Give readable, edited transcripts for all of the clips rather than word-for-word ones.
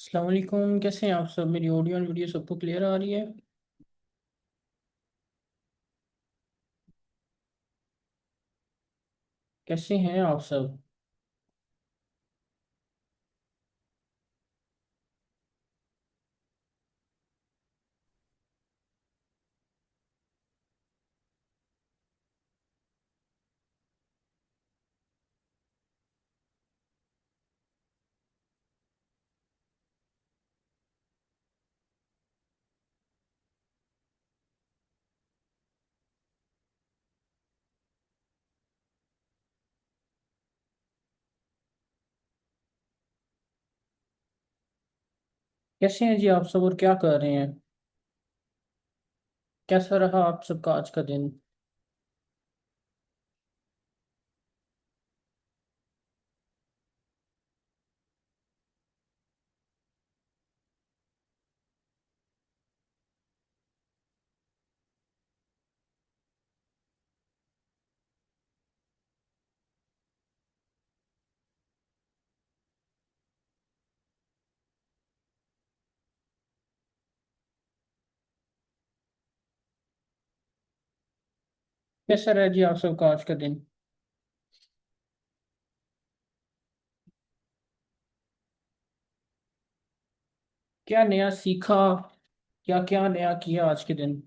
अस्सलाम वालेकुम। कैसे हैं आप सब? मेरी ऑडियो और वीडियो सबको क्लियर आ रही है? कैसे हैं आप सब? कैसे हैं जी आप सब और क्या कर रहे हैं? कैसा रहा आप सबका आज का दिन? कैसा रहा जी आप सबका आज का दिन? क्या नया सीखा? क्या क्या नया किया आज के दिन?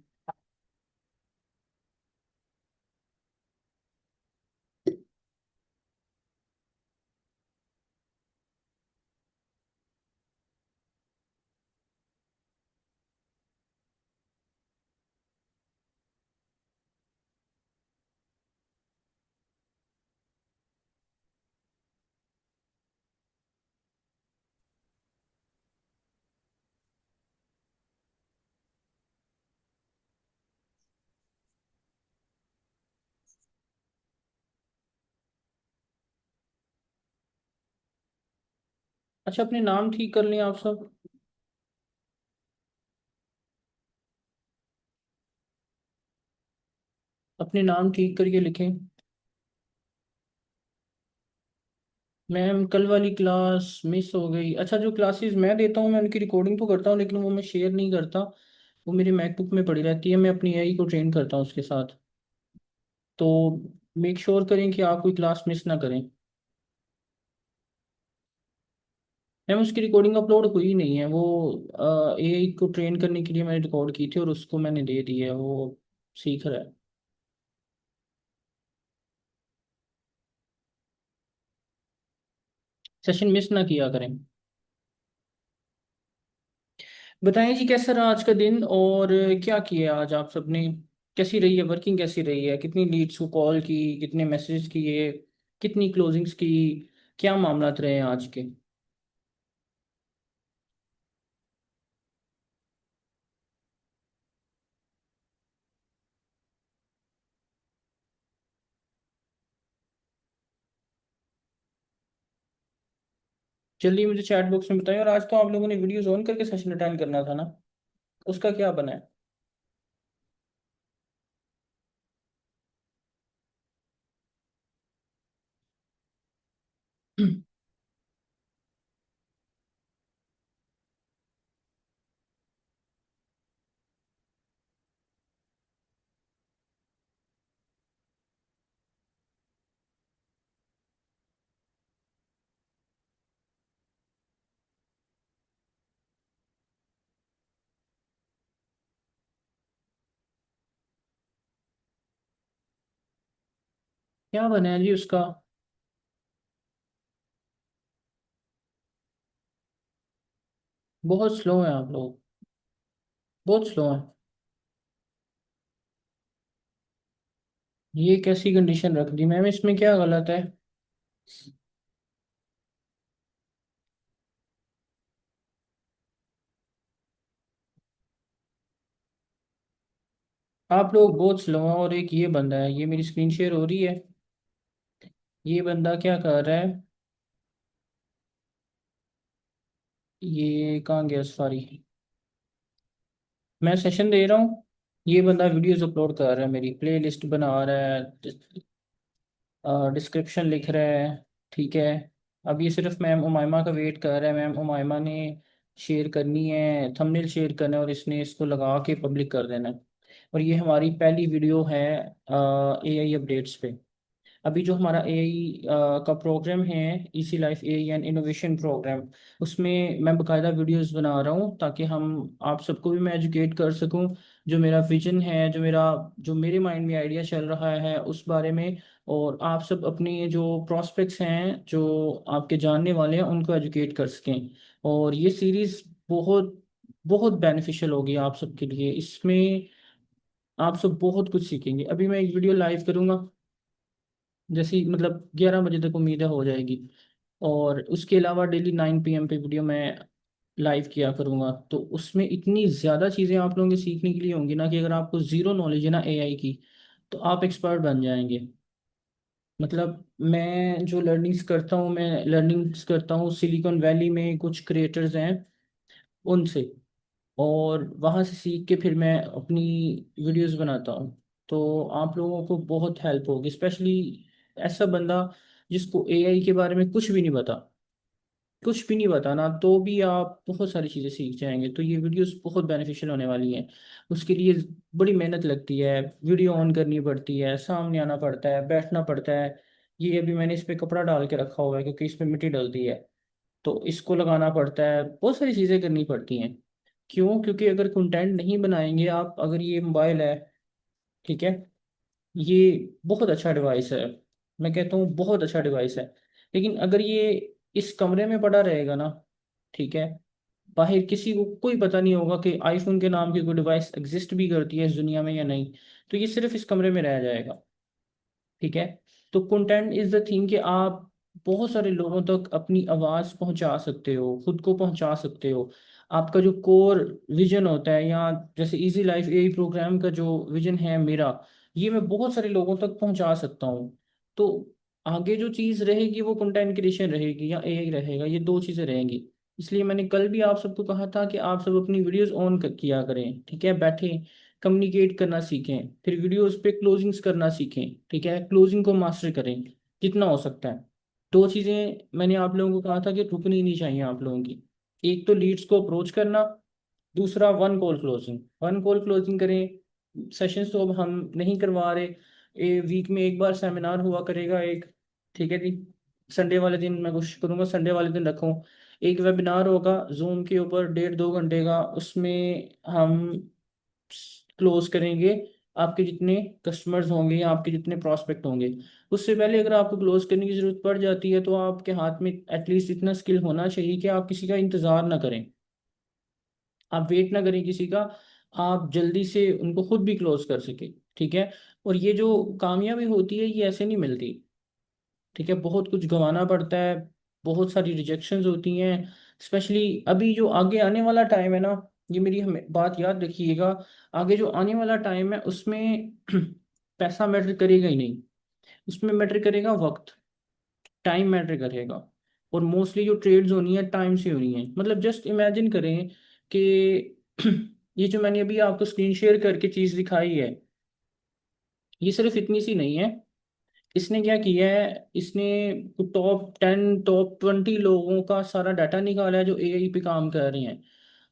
अच्छा, अपने नाम ठीक कर लें आप सब। अपने नाम ठीक करके लिखें। मैम, कल वाली क्लास मिस हो गई। अच्छा, जो क्लासेस मैं देता हूँ मैं उनकी रिकॉर्डिंग तो करता हूँ, लेकिन वो मैं शेयर नहीं करता। वो मेरे मैकबुक में पड़ी रहती है। मैं अपनी एआई को ट्रेन करता हूँ उसके साथ। तो मेक श्योर करें कि आप कोई क्लास मिस ना करें। मैम, उसकी रिकॉर्डिंग अपलोड हुई नहीं है। वो एआई को ट्रेन करने के लिए मैंने रिकॉर्ड की थी और उसको मैंने दे दी है। वो सीख रहा है। सेशन मिस ना किया करें। बताएं जी, कैसा रहा आज का दिन और क्या किया आज आप सबने? कैसी रही है वर्किंग? कैसी रही है? कितनी लीड्स को कॉल की? कितने मैसेज किए? कितनी क्लोजिंग्स की? क्या मामला रहे हैं आज के? जल्दी मुझे चैट बॉक्स में बताएं। और आज तो आप लोगों ने वीडियोज ऑन करके सेशन अटेंड करना था ना? उसका क्या बना है? क्या बना है जी उसका? बहुत स्लो है आप लोग। बहुत स्लो है। ये कैसी कंडीशन रख दी मैम? इसमें क्या गलत है? आप लोग बहुत स्लो हैं। और एक ये बंदा है, ये मेरी स्क्रीन शेयर हो रही है। ये बंदा क्या कर रहा है? ये कहाँ गया? सॉरी। मैं सेशन दे रहा हूँ। ये बंदा वीडियोस अपलोड कर रहा है, मेरी प्ले लिस्ट बना रहा है, डिस्क्रिप्शन लिख रहा है। ठीक है। अब ये सिर्फ मैम उमायमा का वेट कर रहा है। मैम उमायमा ने शेयर करनी है, थंबनेल शेयर करना है और इसने इसको लगा के पब्लिक कर देना है। और ये हमारी पहली वीडियो है एआई अपडेट्स पे। अभी जो हमारा एआई का प्रोग्राम है, easy life AI and innovation program, उसमें मैं बकायदा वीडियोस बना रहा हूँ ताकि हम आप सबको भी मैं एजुकेट कर सकूँ। जो मेरा विजन है, जो मेरे माइंड में आइडिया चल रहा है उस बारे में, और आप सब अपने जो प्रॉस्पेक्ट्स हैं, जो आपके जानने वाले हैं, उनको एजुकेट कर सकें। और ये सीरीज़ बहुत बहुत बेनिफिशियल होगी आप सबके लिए। इसमें आप सब बहुत कुछ सीखेंगे। अभी मैं एक वीडियो लाइव करूँगा, जैसे ही मतलब 11 बजे तक उम्मीद है हो जाएगी। और उसके अलावा डेली 9 PM पे वीडियो मैं लाइव किया करूँगा। तो उसमें इतनी ज़्यादा चीज़ें आप लोगों के सीखने के लिए होंगी ना, कि अगर आपको ज़ीरो नॉलेज है ना एआई की, तो आप एक्सपर्ट बन जाएंगे। मतलब मैं लर्निंग्स करता हूँ सिलिकॉन वैली में, कुछ क्रिएटर्स हैं उनसे, और वहाँ से सीख के फिर मैं अपनी वीडियोस बनाता हूँ। तो आप लोगों को बहुत हेल्प होगी, स्पेशली ऐसा बंदा जिसको एआई के बारे में कुछ भी नहीं बताना, तो भी आप बहुत सारी चीज़ें सीख जाएंगे। तो ये वीडियोस बहुत बेनिफिशियल होने वाली हैं। उसके लिए बड़ी मेहनत लगती है, वीडियो ऑन करनी पड़ती है, सामने आना पड़ता है, बैठना पड़ता है। ये अभी मैंने इस पे कपड़ा डाल के रखा हुआ है क्योंकि इस पे मिट्टी डलती है, तो इसको लगाना पड़ता है, बहुत सारी चीज़ें करनी पड़ती हैं। क्यों? क्योंकि अगर कंटेंट नहीं बनाएंगे आप, अगर ये मोबाइल है, ठीक है, ये बहुत अच्छा डिवाइस है, मैं कहता हूँ बहुत अच्छा डिवाइस है, लेकिन अगर ये इस कमरे में पड़ा रहेगा ना, ठीक है, बाहर किसी को कोई पता नहीं होगा कि आईफोन के नाम की कोई डिवाइस एग्जिस्ट भी करती है इस दुनिया में या नहीं, तो ये सिर्फ इस कमरे में रह जाएगा। ठीक है। तो कंटेंट इज द थिंग कि आप बहुत सारे लोगों तक अपनी आवाज़ पहुंचा सकते हो, खुद को पहुंचा सकते हो। आपका जो कोर विजन होता है, या जैसे इजी लाइफ एआई प्रोग्राम का जो विजन है मेरा, ये मैं बहुत सारे लोगों तक पहुंचा सकता हूँ। तो आगे जो चीज़ रहेगी वो कंटेंट क्रिएशन रहेगी या एआई रहेगा, ये दो चीज़ें रहेंगी। इसलिए मैंने कल भी आप सबको कहा था कि आप सब अपनी वीडियोस ऑन किया करें, ठीक है, बैठें, कम्युनिकेट करना सीखें, फिर वीडियोस पे क्लोजिंग्स करना सीखें, ठीक है, क्लोजिंग को मास्टर करें जितना हो सकता है। दो चीज़ें मैंने आप लोगों को कहा था कि रुकनी नहीं चाहिए आप लोगों की। एक तो लीड्स को अप्रोच करना, दूसरा वन कॉल क्लोजिंग करें। सेशंस तो अब हम नहीं करवा रहे, वीक में एक बार सेमिनार हुआ करेगा एक, ठीक है जी। संडे वाले दिन मैं कोशिश करूंगा संडे वाले दिन रखूं। एक वेबिनार होगा जूम के ऊपर 1.5 2 घंटे का, उसमें हम क्लोज करेंगे आपके जितने कस्टमर्स होंगे या आपके जितने प्रॉस्पेक्ट होंगे। उससे पहले अगर आपको क्लोज करने की जरूरत पड़ जाती है, तो आपके हाथ में एटलीस्ट इतना स्किल होना चाहिए कि आप किसी का इंतजार ना करें, आप वेट ना करें किसी का, आप जल्दी से उनको खुद भी क्लोज कर सके। ठीक है। और ये जो कामयाबी होती है ये ऐसे नहीं मिलती, ठीक है, बहुत कुछ गंवाना पड़ता है, बहुत सारी रिजेक्शंस होती हैं। स्पेशली अभी जो आगे आने वाला टाइम है ना, ये मेरी हमें बात याद रखिएगा, आगे जो आने वाला टाइम है उसमें पैसा मैटर करेगा ही नहीं, उसमें मैटर करेगा वक्त, टाइम मैटर करेगा। और मोस्टली जो ट्रेड्स होनी है टाइम से होनी है। मतलब जस्ट इमेजिन करें कि ये जो मैंने अभी आपको स्क्रीन शेयर करके चीज़ दिखाई है, ये सिर्फ इतनी सी नहीं है। इसने क्या किया है, इसने टॉप 10 टॉप 20 लोगों का सारा डाटा निकाला है जो एआई पे काम कर रहे हैं,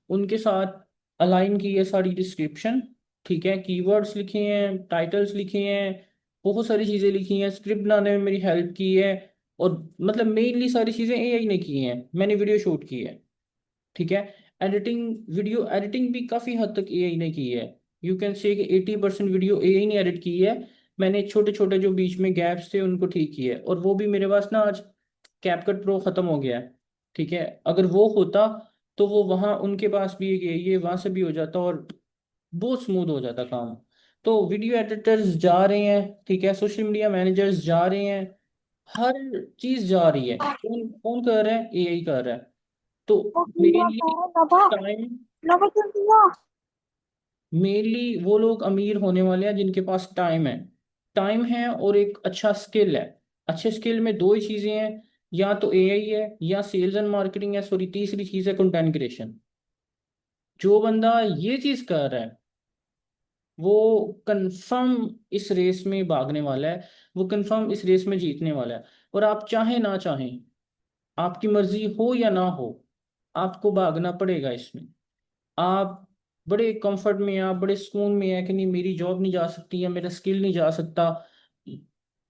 उनके साथ अलाइन की है सारी डिस्क्रिप्शन, ठीक है, कीवर्ड्स लिखे हैं, टाइटल्स लिखे हैं, बहुत सारी चीज़ें लिखी हैं, स्क्रिप्ट बनाने में मेरी हेल्प की है। और मतलब मेनली सारी चीज़ें एआई ने की हैं, मैंने वीडियो शूट की है, ठीक है। वीडियो एडिटिंग भी काफ़ी हद तक एआई ने की है। यू कैन से कि 80% वीडियो एआई ने एडिट की है। मैंने छोटे छोटे जो बीच में गैप्स थे उनको ठीक किया है, और वो भी मेरे पास ना आज कैपकट प्रो ख़त्म हो गया है, ठीक है। अगर वो होता तो वो वहाँ उनके पास भी ये वहाँ से भी हो जाता, और बहुत स्मूथ हो जाता काम। तो वीडियो एडिटर्स जा रहे हैं, ठीक है, सोशल मीडिया मैनेजर्स जा रहे हैं, हर चीज़ जा रही है। कौन कौन कर रहा है? एआई कर रहा है। तो मेनली टाइम मेनली वो लोग अमीर होने वाले हैं जिनके पास टाइम है और एक अच्छा स्किल है। अच्छे स्किल में दो ही चीज़ें हैं, या तो एआई है या सेल्स एंड मार्केटिंग है, सॉरी तीसरी चीज़ है कंटेंट क्रिएशन। जो बंदा ये चीज़ कर रहा है वो कंफर्म इस रेस में भागने वाला है, वो कंफर्म इस रेस में जीतने वाला है। और आप चाहें ना चाहें, आपकी मर्जी हो या ना हो, आपको भागना पड़ेगा इसमें। आप बड़े कंफर्ट में हैं, आप बड़े सुकून में हैं कि नहीं मेरी जॉब नहीं जा सकती या मेरा स्किल नहीं जा सकता।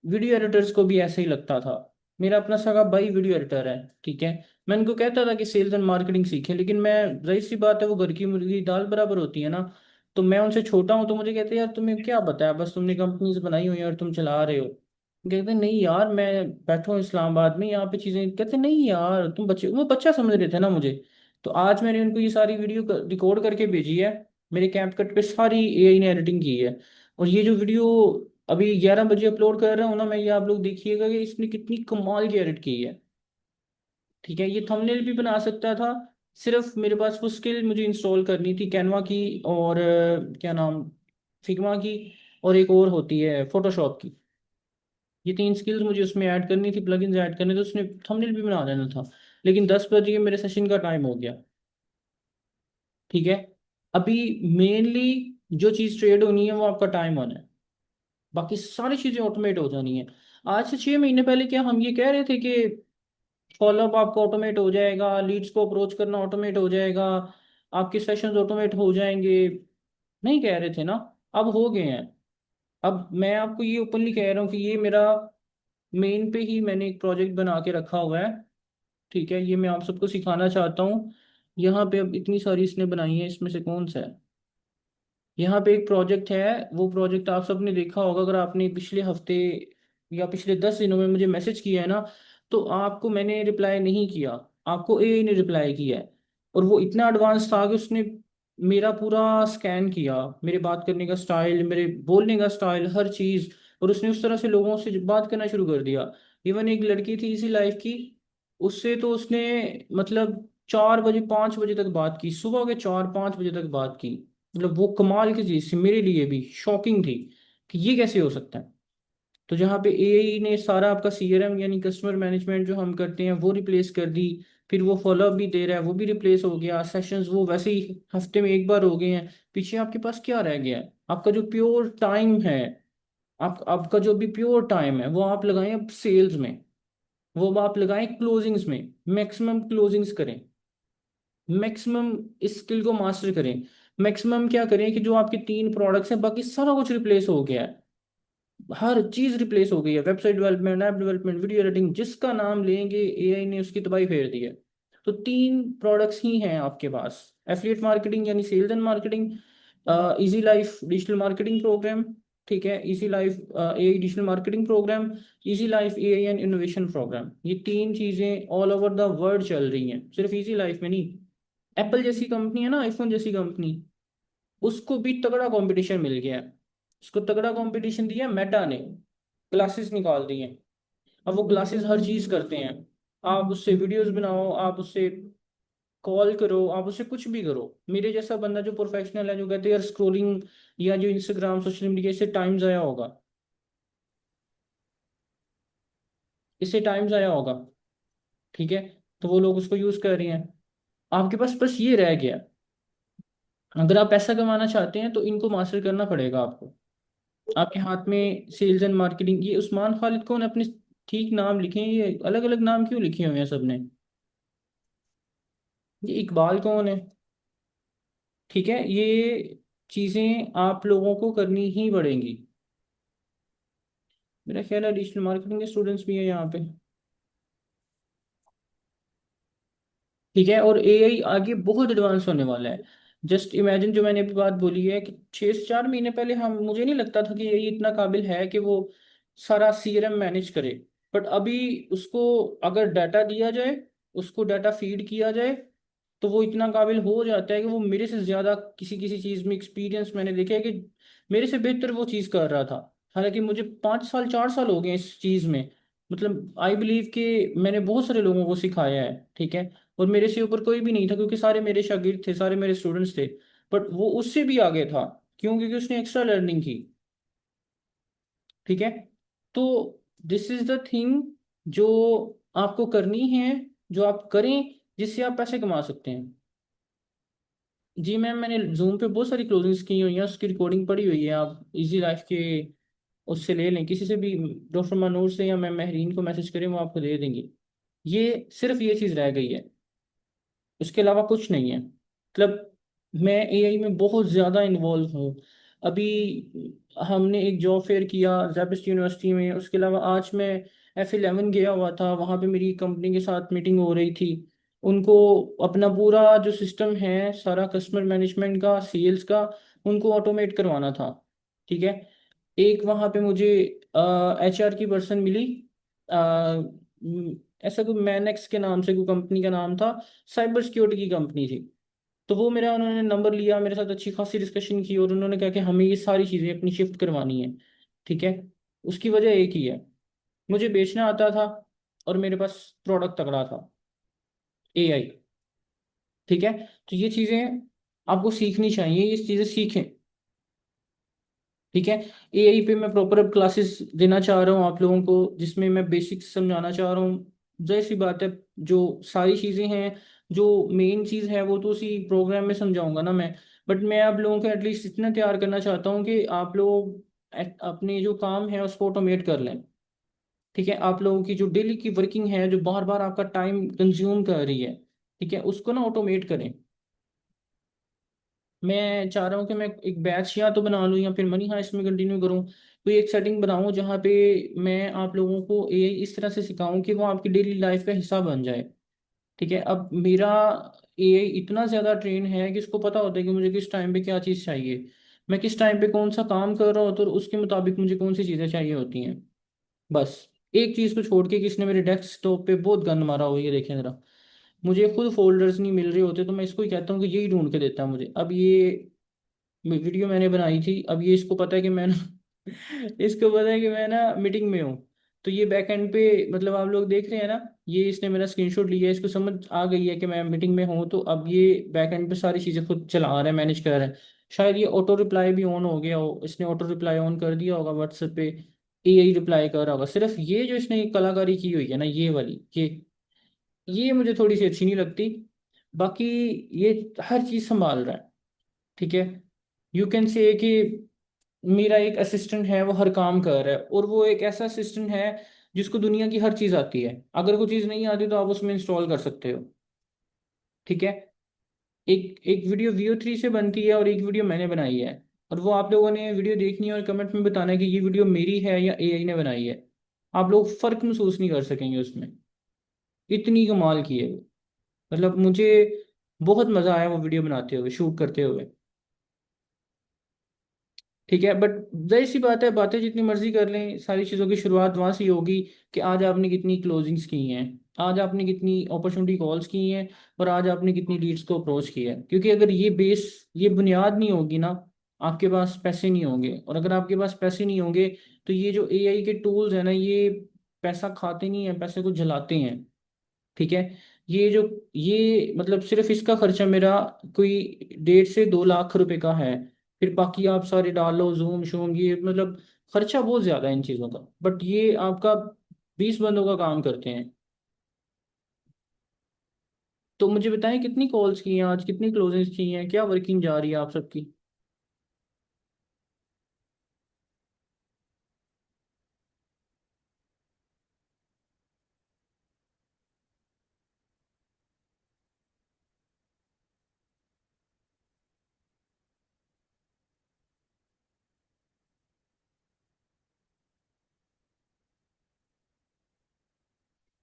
वीडियो एडिटर्स को भी ऐसे ही लगता था। मेरा अपना सगा भाई वीडियो एडिटर है, ठीक है। मैं उनको कहता था कि सेल्स एंड मार्केटिंग सीखें, लेकिन मैं, जाहिर सी बात है वो घर की मुर्गी दाल बराबर होती है ना। तो मैं उनसे छोटा हूँ तो मुझे कहते हैं यार तुम्हें क्या पता है, बस तुमने कंपनीज बनाई हुई है और तुम चला रहे हो। कहते नहीं यार मैं बैठा हूँ इस्लामाबाद में, यहाँ पे चीज़ें, कहते नहीं यार तुम बच्चे, वो बच्चा समझ रहे थे ना मुझे। तो आज मैंने उनको ये सारी वीडियो रिकॉर्ड करके भेजी है। मेरे कैपकट पे सारी एआई ने एडिटिंग की है। और ये जो वीडियो अभी 11 बजे अपलोड कर रहा हूँ ना मैं, ये आप लोग देखिएगा कि इसने कितनी कमाल की एडिट की है। ठीक है, ये थंबनेल भी बना सकता था। सिर्फ मेरे पास वो स्किल मुझे इंस्टॉल करनी थी, कैनवा की, और क्या नाम, फिग्मा की, और एक और होती है फोटोशॉप की। ये तीन स्किल्स मुझे उसमें ऐड करनी थी, प्लगइन्स ऐड करने थे, उसने थंबनेल भी बना देना था। लेकिन 10 बजे मेरे सेशन का टाइम हो गया। ठीक है। अभी मेनली जो चीज़ ट्रेड होनी है वो आपका टाइम होना है। बाकी सारी चीज़ें ऑटोमेट हो जानी है। आज से 6 महीने पहले क्या हम ये कह रहे थे कि फॉलोअप आपका ऑटोमेट हो जाएगा, लीड्स को अप्रोच करना ऑटोमेट हो जाएगा, आपके सेशंस ऑटोमेट हो जाएंगे? नहीं कह रहे थे ना। अब हो गए हैं। अब मैं आपको ये ओपनली कह रहा हूँ कि ये मेरा मेन पे ही मैंने एक प्रोजेक्ट बना के रखा हुआ है। ठीक है, ये मैं आप सबको सिखाना चाहता हूँ। यहाँ पे अब इतनी सारी इसने बनाई है, इसमें से कौन सा है। यहाँ पे एक प्रोजेक्ट है, वो प्रोजेक्ट आप सबने देखा होगा अगर आपने पिछले हफ्ते या पिछले 10 दिनों में मुझे मैसेज किया है ना, तो आपको मैंने रिप्लाई नहीं किया, आपको एआई ने रिप्लाई किया है। और वो इतना एडवांस था कि उसने मेरा पूरा स्कैन किया, मेरे बात करने का स्टाइल, मेरे बोलने का स्टाइल, हर चीज़। और उसने उस तरह से लोगों से बात करना शुरू कर दिया। इवन एक लड़की थी इसी लाइफ की, उससे तो उसने मतलब 4 बजे 5 बजे तक बात की, सुबह के 4 5 बजे तक बात की। मतलब वो कमाल की चीज थी, मेरे लिए भी शॉकिंग थी कि ये कैसे हो सकता है। तो जहाँ पे एआई ने सारा आपका सीआरएम यानी कस्टमर मैनेजमेंट जो हम करते हैं वो रिप्लेस कर दी, फिर वो फॉलोअप भी दे रहा है वो भी रिप्लेस हो गया, सेशंस वो वैसे ही हफ्ते में एक बार हो गए हैं। पीछे आपके पास क्या रह गया है? आपका जो प्योर टाइम है, आपका जो भी प्योर टाइम है वो आप लगाएं अब सेल्स में, वो अब आप लगाएं क्लोजिंग्स में। मैक्सिमम क्लोजिंग्स करें, मैक्सिमम इस स्किल को मास्टर करें। मैक्सिमम क्या करें कि जो आपके तीन प्रोडक्ट्स हैं बाकी सारा कुछ रिप्लेस हो गया है। हर चीज रिप्लेस हो गई है, website development, app development, video editing, जिसका नाम लेंगे एआई ने उसकी तबाही फेर दी है। तो तीन प्रोडक्ट्स ही हैं आपके पास। एफिलिएट मार्केटिंग यानी sales and marketing, easy life digital marketing program, ठीक है, easy life AI digital marketing program, easy life AI and innovation program. ये तीन चीजें ऑल ओवर द वर्ल्ड चल रही हैं, सिर्फ इजी लाइफ में नहीं। एप्पल जैसी कंपनी है ना, आईफोन जैसी कंपनी, उसको भी तगड़ा कंपटीशन मिल गया है। उसको तगड़ा कंपटीशन दिया मेटा ने, ग्लासेस निकाल दिए हैं। अब वो ग्लासेस हर चीज करते हैं। आप उससे वीडियोस बनाओ, आप उससे कॉल करो, आप उससे कुछ भी करो। मेरे जैसा बंदा जो प्रोफेशनल है, जो कहते हैं यार स्क्रोलिंग या जो इंस्टाग्राम सोशल मीडिया, इससे टाइम जाया होगा, इससे टाइम जाया होगा। ठीक है, तो वो लोग उसको यूज कर रहे हैं। आपके पास बस ये रह गया। अगर आप पैसा कमाना चाहते हैं तो इनको मास्टर करना पड़ेगा आपको। आपके हाथ में सेल्स एंड मार्केटिंग, ये उस्मान खालिद कौन है अपने, ठीक नाम लिखे हैं, ये अलग अलग नाम क्यों लिखे हुए हैं सबने? ये इकबाल कौन है? ठीक है, ये चीज़ें आप लोगों को करनी ही पड़ेंगी। मेरा ख्याल है डिजिटल मार्केटिंग के स्टूडेंट्स भी हैं यहाँ पे। ठीक है, और एआई आगे बहुत एडवांस होने वाला है। जस्ट इमेजिन, जो मैंने अभी बात बोली है कि 6 से 4 महीने पहले हम, मुझे नहीं लगता था कि एआई इतना काबिल है कि वो सारा सीआरएम मैनेज करे। बट अभी उसको अगर डाटा दिया जाए, उसको डाटा फीड किया जाए, तो वो इतना काबिल हो जाता है कि वो मेरे से ज़्यादा किसी किसी चीज़ में एक्सपीरियंस मैंने देखा है कि मेरे से बेहतर वो चीज़ कर रहा था। हालांकि मुझे 5 साल 4 साल हो गए इस चीज़ में। मतलब आई बिलीव कि मैंने बहुत सारे लोगों को सिखाया है, ठीक है। और मेरे से ऊपर कोई भी नहीं था क्योंकि सारे मेरे शागिर्द थे, सारे मेरे स्टूडेंट्स थे। बट वो उससे भी आगे था। क्यों? क्योंकि उसने एक्स्ट्रा लर्निंग की। ठीक है। तो दिस इज द थिंग जो आपको करनी है, जो आप करें, जिससे आप पैसे कमा सकते हैं। जी मैम, मैंने जूम पे बहुत सारी क्लोजिंग्स की हुई हैं, उसकी रिकॉर्डिंग पड़ी हुई है, आप इजी लाइफ के उससे ले लें, किसी से भी, डॉक्टर मनूर से या मैम महरीन को मैसेज करें, वो आपको दे देंगे। ये सिर्फ ये चीज़ रह गई है। उसके अलावा कुछ नहीं है। मतलब मैं एआई में बहुत ज़्यादा इन्वॉल्व हूँ। अभी हमने एक जॉब फेयर किया जेबिस्ट यूनिवर्सिटी में, उसके अलावा आज मैं F11 गया हुआ था, वहाँ पे मेरी कंपनी के साथ मीटिंग हो रही थी। उनको अपना पूरा जो सिस्टम है सारा कस्टमर मैनेजमेंट का, सेल्स का, उनको ऑटोमेट करवाना था। ठीक है। एक वहाँ पे मुझे HR की पर्सन मिली। ऐसा कोई मैनेक्स के नाम से कोई कंपनी का नाम था, साइबर सिक्योरिटी की कंपनी थी। तो वो मेरा, उन्होंने नंबर लिया, मेरे साथ अच्छी खासी डिस्कशन की और उन्होंने कहा कि हमें ये सारी चीज़ें अपनी शिफ्ट करवानी है। ठीक है। उसकी वजह एक ही है, मुझे बेचना आता था और मेरे पास प्रोडक्ट तगड़ा था, AI। ठीक है। तो ये चीज़ें आपको सीखनी चाहिए, ये चीज़ें सीखें। ठीक है। AI पे मैं प्रॉपर अब क्लासेस देना चाह रहा हूँ आप लोगों को, जिसमें मैं बेसिक्स समझाना चाह रहा हूँ। जैसी बात है, जो सारी चीज़ें हैं, जो मेन चीज़ है वो तो उसी प्रोग्राम में समझाऊंगा ना मैं। बट मैं आप लोगों को एटलीस्ट इतना तैयार करना चाहता हूँ कि आप लोग अपने जो काम है उसको ऑटोमेट कर लें। ठीक है। आप लोगों की जो डेली की वर्किंग है, जो बार बार आपका टाइम कंज्यूम कर रही है, ठीक है, उसको ना ऑटोमेट करें। मैं चाह रहा हूँ कि मैं एक बैच या तो बना लूँ या फिर मनी हाइस्ट में कंटिन्यू करूँ। कोई एक सेटिंग बनाऊँ जहाँ पे मैं आप लोगों को AI इस तरह से सिखाऊं कि वो आपकी डेली लाइफ का हिस्सा बन जाए। ठीक है। अब मेरा AI इतना ज़्यादा ट्रेन है कि उसको पता होता है कि मुझे किस टाइम पे क्या चीज़ चाहिए, मैं किस टाइम पे कौन सा काम कर रहा हूँ, तो उसके मुताबिक मुझे कौन सी चीज़ें चाहिए होती हैं। बस एक चीज़ को छोड़ के किसने मेरे डेस्कटॉप पे बहुत गंद मारा हो, ये देखें ज़रा। मुझे खुद फोल्डर्स नहीं मिल रहे होते तो मैं इसको ही कहता हूँ कि यही ढूंढ के देता है मुझे। अब ये वीडियो मैंने बनाई थी, अब ये इसको पता है कि मैं ना इसको पता है कि मैं ना मीटिंग में हूँ। तो ये बैक एंड पे, मतलब आप लोग देख रहे हैं ना, ये इसने मेरा स्क्रीनशॉट लिया है, इसको समझ आ गई है कि मैं मीटिंग में हूँ, तो अब ये बैक एंड पे सारी चीज़ें खुद चला रहा है, मैनेज कर रहा है। शायद ये ऑटो रिप्लाई भी ऑन हो गया हो, इसने ऑटो रिप्लाई ऑन कर दिया होगा व्हाट्सएप पे, AI रिप्लाई कर रहा होगा। सिर्फ ये जो इसने कलाकारी की हुई है ना, ये वाली, ये मुझे थोड़ी सी अच्छी नहीं लगती। बाकी ये हर चीज़ संभाल रहा है। ठीक है। यू कैन से कि मेरा एक असिस्टेंट है, वो हर काम कर रहा है, और वो एक ऐसा असिस्टेंट है जिसको दुनिया की हर चीज़ आती है। अगर कोई चीज़ नहीं आती तो आप उसमें इंस्टॉल कर सकते हो। ठीक है। एक एक वीडियो VO3 से बनती है और एक वीडियो मैंने बनाई है, और वो आप लोगों ने वीडियो देखनी है और कमेंट में बताना है कि ये वीडियो मेरी है या AI ने बनाई है। आप लोग फ़र्क महसूस नहीं कर सकेंगे उसमें, इतनी कमाल की है वो। मतलब मुझे बहुत मज़ा आया वो वीडियो बनाते हुए, शूट करते हुए। ठीक है। बट जाहिर सी बात है, बातें जितनी मर्जी कर लें, सारी चीज़ों की शुरुआत वहाँ से ही होगी कि आज आपने कितनी क्लोजिंग्स की हैं, आज आपने कितनी अपॉर्चुनिटी कॉल्स की हैं, और आज आपने कितनी लीड्स को अप्रोच किया है। क्योंकि अगर ये बेस, ये बुनियाद नहीं होगी ना, आपके पास पैसे नहीं होंगे, और अगर आपके पास पैसे नहीं होंगे तो ये जो AI के टूल्स हैं ना, ये पैसा खाते नहीं हैं, पैसे को जलाते हैं। ठीक है। ये जो, ये मतलब सिर्फ इसका खर्चा मेरा कोई 1.5 से 2 लाख रुपए का है। फिर बाकी आप सारे डालो, जूम शूम, ये मतलब खर्चा बहुत ज्यादा है इन चीज़ों का। बट ये आपका 20 बंदों का काम करते हैं। तो मुझे बताएं कितनी कॉल्स की हैं आज, कितनी क्लोजिंग्स की हैं, क्या वर्किंग जा रही है आप सबकी।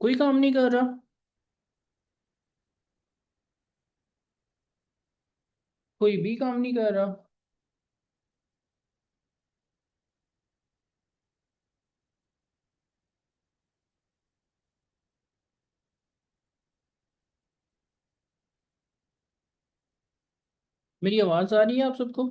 कोई काम नहीं कर रहा। कोई भी काम नहीं कर रहा। मेरी आवाज़ आ रही है आप सबको।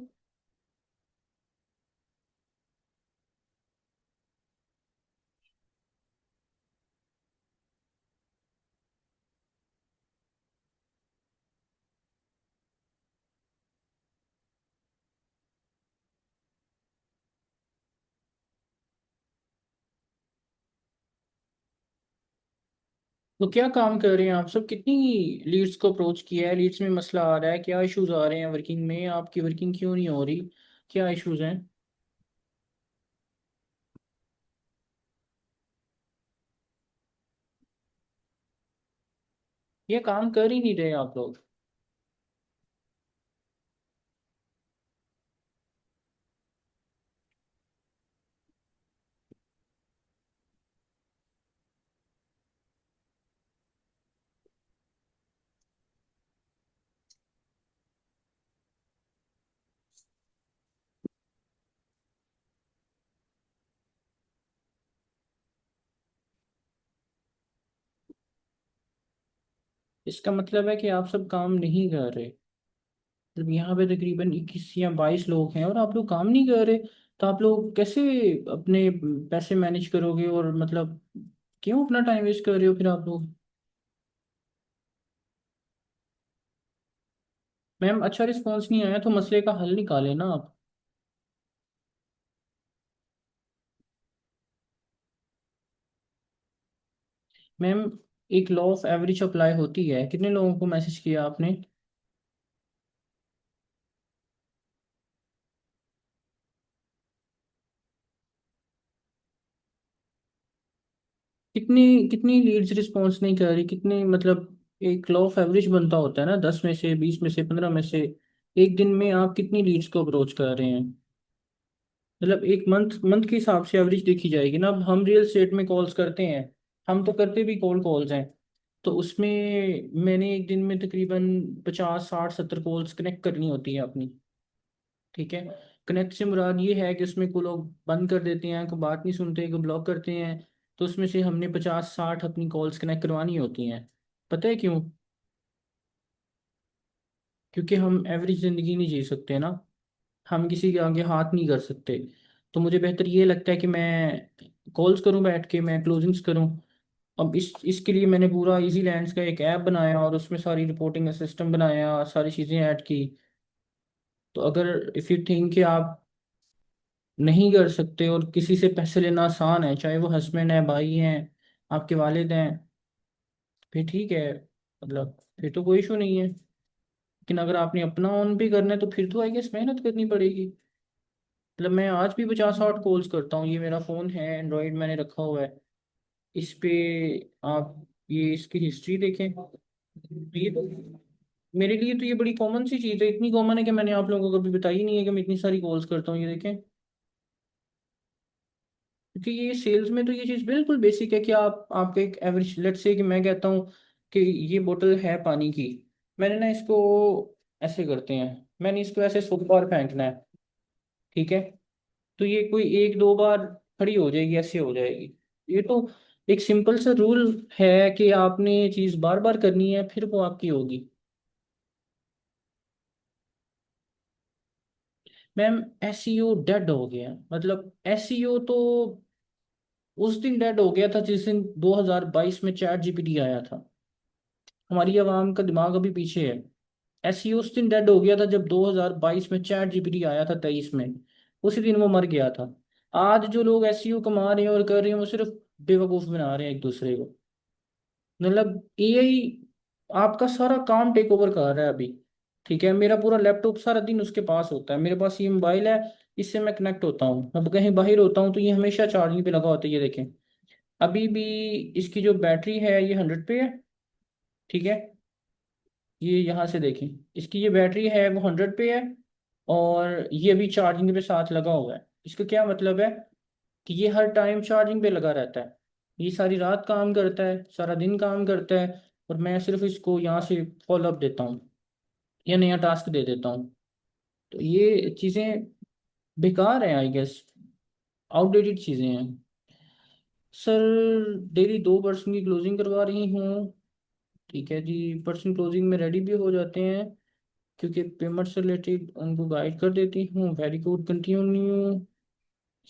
तो क्या काम कर रहे हैं आप सब, कितनी लीड्स को अप्रोच किया है, लीड्स में मसला आ रहा है, क्या इश्यूज आ रहे हैं वर्किंग में, आपकी वर्किंग क्यों नहीं हो रही, क्या इश्यूज हैं। ये काम कर ही नहीं रहे आप लोग। इसका मतलब है कि आप सब काम नहीं कर रहे। मतलब यहाँ पे तकरीबन 21 या 22 लोग हैं और आप लोग काम नहीं कर रहे। तो आप लोग कैसे अपने पैसे मैनेज करोगे? और मतलब क्यों अपना टाइम वेस्ट कर रहे हो फिर आप लोग? मैम, अच्छा रिस्पॉन्स नहीं आया तो मसले का हल निकालें ना आप। मैम, एक लॉ ऑफ एवरेज अप्लाई होती है। कितने लोगों को मैसेज किया आपने? कितनी कितनी लीड्स रिस्पॉन्स नहीं कर रही? कितने मतलब एक लॉ ऑफ एवरेज बनता होता है ना, 10 में से, 20 में से, 15 में से। एक दिन में आप कितनी लीड्स को अप्रोच कर रहे हैं? मतलब एक मंथ मंथ के हिसाब से एवरेज देखी जाएगी ना। अब हम रियल स्टेट में कॉल्स करते हैं, हम तो करते भी कोल्ड कॉल्स हैं। तो उसमें मैंने एक दिन में तकरीबन 50, 60, 70 कॉल्स कनेक्ट करनी होती है अपनी। ठीक है। कनेक्ट से मुराद ये है कि उसमें को लोग बंद कर देते हैं, को बात नहीं सुनते, को ब्लॉक करते हैं। तो उसमें से हमने 50, 60 अपनी कॉल्स कनेक्ट करवानी होती हैं। पता है क्यों? क्योंकि हम एवरेज ज़िंदगी नहीं जी सकते ना। हम किसी के आगे हाथ नहीं कर सकते। तो मुझे बेहतर ये लगता है कि मैं कॉल्स करूं, बैठ के मैं क्लोजिंग्स करूं। अब इसके लिए मैंने पूरा इजी लैंड्स का एक ऐप बनाया और उसमें सारी रिपोर्टिंग का सिस्टम बनाया, सारी चीज़ें ऐड की। तो अगर इफ़ यू थिंक कि आप नहीं कर सकते और किसी से पैसे लेना आसान है, चाहे वो हस्बैंड है, भाई हैं, आपके वालिद हैं, फिर ठीक है। मतलब फिर तो कोई इशू नहीं है। लेकिन अगर आपने अपना ऑन भी करना है तो फिर तो आई गेस मेहनत करनी पड़ेगी। मतलब मैं आज भी 50 60 कॉल्स करता हूँ। ये मेरा फ़ोन है एंड्रॉयड, मैंने रखा हुआ है इस पे। आप ये इसकी हिस्ट्री देखें। ये तो मेरे लिए तो ये बड़ी कॉमन सी चीज़ है, इतनी कॉमन है कि मैंने आप लोगों को कभी बताई नहीं है कि मैं इतनी सारी कॉल्स करता हूँ। ये देखें। क्योंकि ये सेल्स में तो ये चीज़ बिल्कुल बेसिक है कि आप आपके एक एवरेज, लेट्स से कि मैं कहता हूँ कि ये बोतल है पानी की। मैंने ना इसको ऐसे करते हैं, मैंने इसको ऐसे 100 बार फेंकना है। ठीक है। तो ये कोई 1 2 बार खड़ी हो जाएगी, ऐसे हो जाएगी। ये तो एक सिंपल सा रूल है कि आपने ये चीज़ बार बार करनी है, फिर वो आपकी होगी। मैम, एसईओ डेड हो गया। मतलब एसईओ तो उस दिन डेड हो गया था जिस दिन 2022 में चैट जीपीटी आया था। हमारी आवाम का दिमाग अभी पीछे है। एसईओ उस दिन डेड हो गया था जब 2022 में चैट जीपीटी आया था, 23 में। उसी दिन वो मर गया था। आज जो लोग एसईओ कमा रहे हैं और कर रहे हैं वो सिर्फ बेवकूफ़ बना रहे हैं एक दूसरे को। मतलब एआई आपका सारा काम टेक ओवर कर रहा है अभी। ठीक है। मेरा पूरा लैपटॉप सारा दिन उसके पास होता है, मेरे पास ये मोबाइल है, इससे मैं कनेक्ट होता हूँ। अब कहीं बाहर होता हूँ तो ये हमेशा चार्जिंग पे लगा होता है। ये देखें, अभी भी इसकी जो बैटरी है ये 100 पे है। ठीक है। ये यहाँ से देखें, इसकी ये बैटरी है वो 100 पे है। और ये अभी चार्जिंग पे साथ लगा हुआ है। इसका क्या मतलब है? कि ये हर टाइम चार्जिंग पे लगा रहता है। ये सारी रात काम करता है, सारा दिन काम करता है। और मैं सिर्फ इसको यहाँ से फॉलो अप देता हूँ या नया टास्क दे देता हूँ। तो ये चीज़ें बेकार हैं आई गेस, आउटडेटेड चीज़ें हैं। सर, डेली 2 पर्सन की क्लोजिंग करवा रही हूँ। ठीक है जी। पर्सन क्लोजिंग में रेडी भी हो जाते हैं क्योंकि पेमेंट से रिलेटेड उनको गाइड कर देती हूँ। वेरी गुड, कंटिन्यू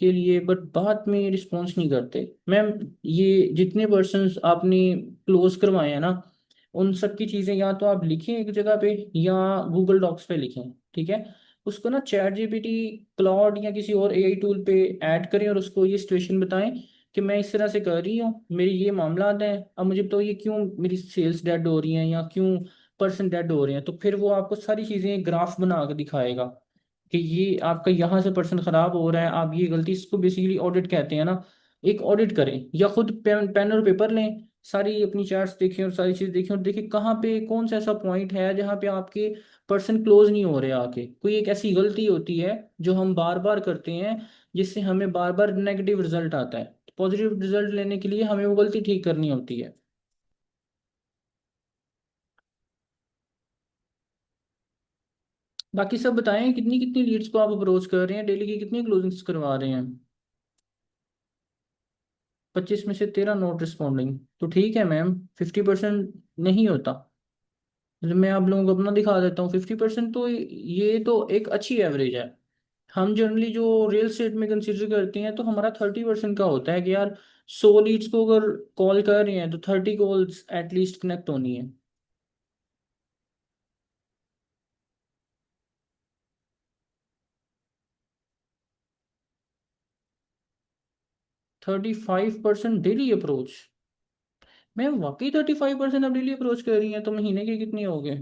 के लिए। बट बात में रिस्पॉन्स नहीं करते। मैम, ये जितने पर्सन्स आपने क्लोज करवाए हैं ना, उन सब की चीज़ें या तो आप लिखें एक जगह पे या गूगल डॉक्स पे लिखें। ठीक है। उसको ना चैट जीपीटी, क्लाउड या किसी और एआई टूल पे ऐड करें और उसको ये सिचुएशन बताएं कि मैं इस तरह से कर रही हूँ, मेरी ये मामला हैं, अब मुझे बताओ ये क्यों मेरी सेल्स डेड हो रही हैं या क्यों पर्सन डेड हो रहे हैं। तो फिर वो आपको सारी चीज़ें ग्राफ बना के दिखाएगा कि ये आपका यहाँ से पर्सन खराब हो रहा है, आप ये गलती, इसको बेसिकली ऑडिट कहते हैं ना। एक ऑडिट करें या खुद पेन पेन और पेपर लें, सारी अपनी चार्ट्स देखें और सारी चीज़ देखें और देखें कहाँ पे कौन सा ऐसा पॉइंट है जहाँ पे आपके पर्सन क्लोज नहीं हो रहे, आके कोई एक ऐसी गलती होती है जो हम बार बार करते हैं, जिससे हमें बार बार नेगेटिव रिजल्ट आता है। पॉजिटिव रिजल्ट लेने के लिए हमें वो गलती ठीक करनी होती है। बाकी सब बताएं, कितनी कितनी लीड्स को आप अप्रोच कर रहे हैं, डेली की कितनी क्लोजिंग्स करवा रहे हैं? 25 में से 13 नॉट रिस्पॉन्डिंग, तो ठीक है मैम, 50% नहीं होता। मतलब मैं आप लोगों को अपना दिखा देता हूँ, 50% तो ये तो एक अच्छी एवरेज है। हम जनरली जो रियल स्टेट में कंसिडर करते हैं तो हमारा 30% का होता है कि यार 100 लीड्स को अगर कॉल कर रहे हैं तो 30 कॉल्स एटलीस्ट कनेक्ट होनी है। 35% डेली अप्रोच? मैम वाकई 35% आप डेली अप्रोच कर रही हैं, तो महीने के कितने हो गए?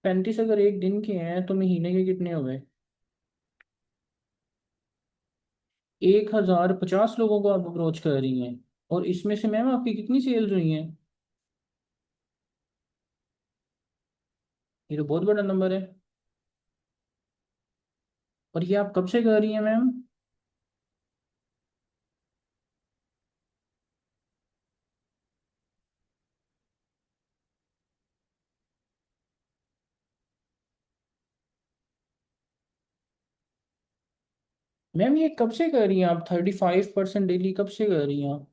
35 अगर एक दिन के हैं तो महीने के कितने हो गए? 1050 लोगों को आप अप्रोच कर रही हैं, और इसमें से मैम आपकी कितनी सेल्स हुई हैं? ये तो बहुत बड़ा नंबर है। और ये आप कब से कर रही हैं मैम? मैम ये कब से कर रही हैं आप, 35% डेली कब से कर रही हैं आप?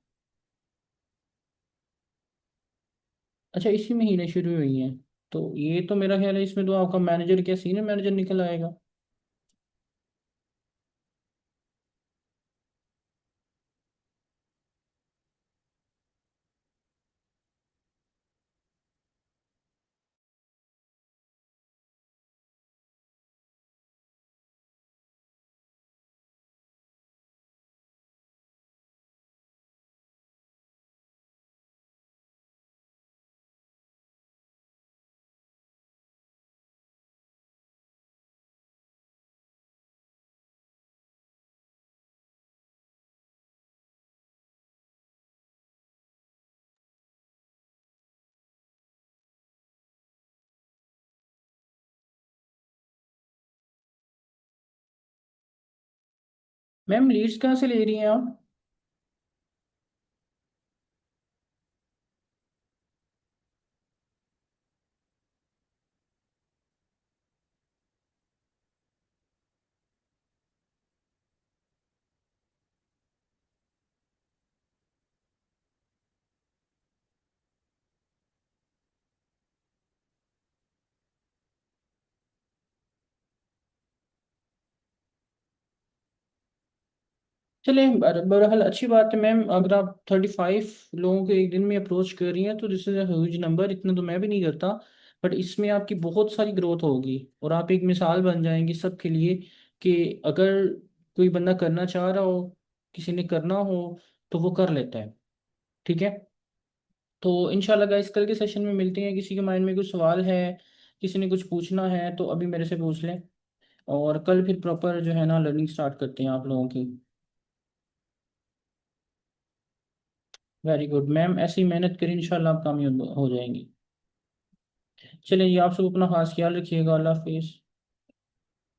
अच्छा, इसी महीने शुरू हुई हैं। तो ये तो मेरा ख्याल है इसमें तो आपका मैनेजर, क्या सीनियर मैनेजर निकल आएगा। मैम लीड्स कहाँ से ले रही हैं आप? चलें, बहरहाल अच्छी बात है मैम, अगर आप 35 लोगों को एक दिन में अप्रोच कर रही हैं तो दिस इज़ ह्यूज नंबर, इतना तो मैं भी नहीं करता। बट इसमें आपकी बहुत सारी ग्रोथ होगी और आप एक मिसाल बन जाएंगी सबके लिए, कि अगर कोई बंदा करना चाह रहा हो, किसी ने करना हो, तो वो कर लेता है। ठीक है। तो इंशाल्लाह गाइस कल के सेशन में मिलते हैं। किसी के माइंड में कुछ सवाल है, किसी ने कुछ पूछना है तो अभी मेरे से पूछ लें, और कल फिर प्रॉपर जो है ना लर्निंग स्टार्ट करते हैं आप लोगों की। वेरी गुड मैम, ऐसी मेहनत करें, इंशाल्लाह आप कामयाब हो जाएंगी। चलिए जी, आप सब अपना खास ख्याल रखिएगा। अल्लाह हाफिज़।